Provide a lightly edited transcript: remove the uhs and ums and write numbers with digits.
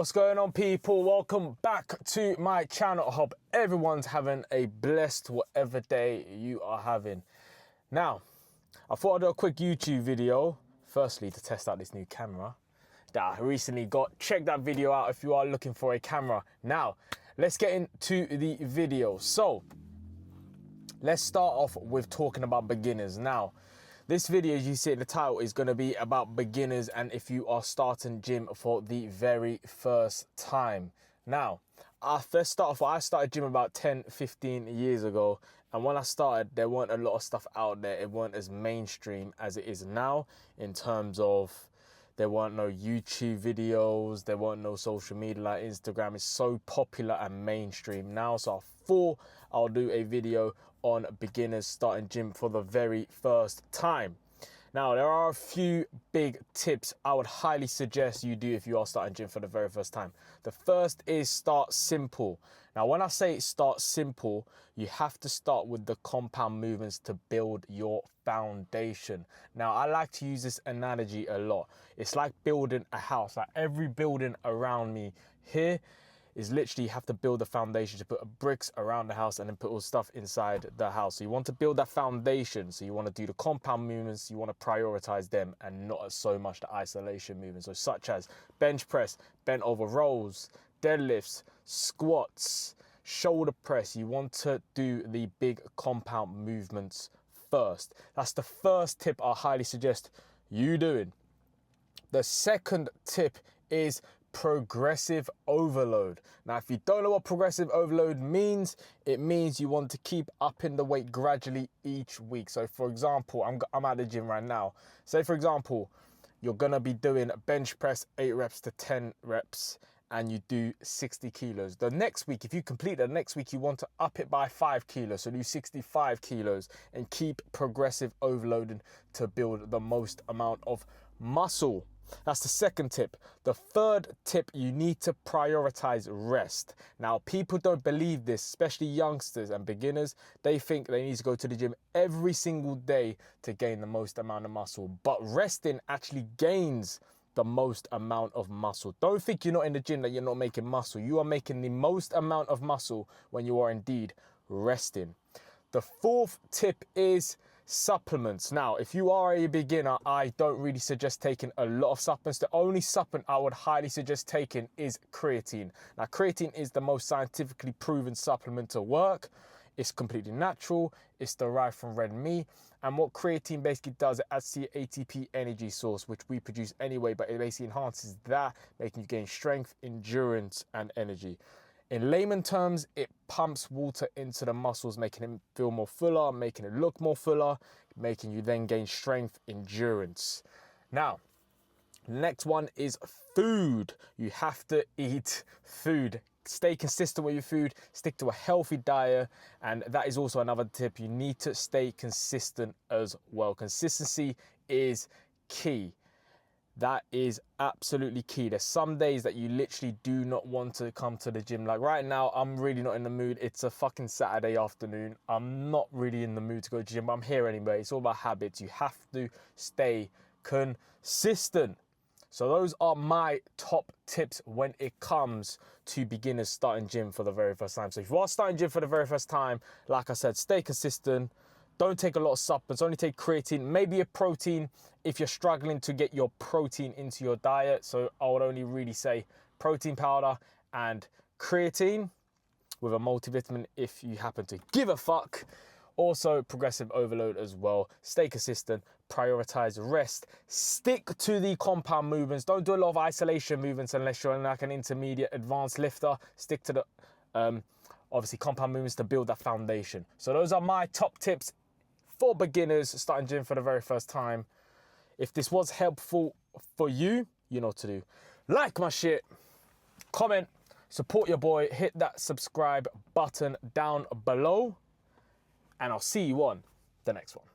What's going on, people? Welcome back to my channel. I hope everyone's having a blessed whatever day you are having. Now, I thought I'd do a quick YouTube video, firstly to test out this new camera that I recently got. Check that video out if you are looking for a camera. Now, let's get into the video. So, let's start off with talking about beginners. Now, this video, as you see in the title, is going to be about beginners and if you are starting gym for the very first time. Now, let's start off. I started gym about 10-15 years ago, and when I started, there weren't a lot of stuff out there. It weren't as mainstream as it is now, in terms of there weren't no YouTube videos, there weren't no social media like Instagram. It's so popular and mainstream now, so I thought I'll do a video on beginners starting gym for the very first time. Now, there are a few big tips I would highly suggest you do if you are starting gym for the very first time. The first is start simple. Now, when I say start simple, you have to start with the compound movements to build your foundation. Now, I like to use this analogy a lot. It's like building a house. Like every building around me here is literally, you have to build a foundation to put bricks around the house and then put all stuff inside the house. So you want to build that foundation. So you want to do the compound movements, you want to prioritize them and not so much the isolation movements. So such as bench press, bent over rows, deadlifts, squats, shoulder press. You want to do the big compound movements first. That's the first tip I highly suggest you doing. The second tip is progressive overload. Now, if you don't know what progressive overload means, it means you want to keep upping the weight gradually each week. So for example, I'm at the gym right now. Say for example, you're gonna be doing bench press 8 reps to 10 reps and you do 60 kilos. The next week, if you complete the next week, you want to up it by 5 kilos. So do 65 kilos and keep progressive overloading to build the most amount of muscle. That's the second tip. The third tip, you need to prioritize rest. Now, people don't believe this, especially youngsters and beginners. They think they need to go to the gym every single day to gain the most amount of muscle. But resting actually gains the most amount of muscle. Don't think you're not in the gym that you're not making muscle. You are making the most amount of muscle when you are indeed resting. The fourth tip is supplements. Now, if you are a beginner, I don't really suggest taking a lot of supplements. The only supplement I would highly suggest taking is creatine. Now, creatine is the most scientifically proven supplement to work. It's completely natural. It's derived from red meat. And what creatine basically does, it adds to your ATP energy source, which we produce anyway, but it basically enhances that, making you gain strength, endurance, and energy. In layman terms, it pumps water into the muscles, making it feel more fuller, making it look more fuller, making you then gain strength, endurance. Now, next one is food. You have to eat food. Stay consistent with your food, stick to a healthy diet, and that is also another tip. You need to stay consistent as well. Consistency is key. That is absolutely key. There's some days that you literally do not want to come to the gym. Like right now, I'm really not in the mood. It's a fucking Saturday afternoon. I'm not really in the mood to go to the gym, but I'm here anyway. It's all about habits. You have to stay consistent. So those are my top tips when it comes to beginners starting gym for the very first time. So if you are starting gym for the very first time, like I said, stay consistent. Don't take a lot of supplements, only take creatine, maybe a protein if you're struggling to get your protein into your diet. So I would only really say protein powder and creatine with a multivitamin if you happen to give a fuck. Also, progressive overload as well. Stay consistent, prioritize rest, stick to the compound movements. Don't do a lot of isolation movements unless you're like an intermediate advanced lifter. Stick to the, obviously, compound movements to build that foundation. So those are my top tips for beginners starting gym for the very first time. If this was helpful for you, you know what to do. Like my shit, comment, support your boy, hit that subscribe button down below, and I'll see you on the next one.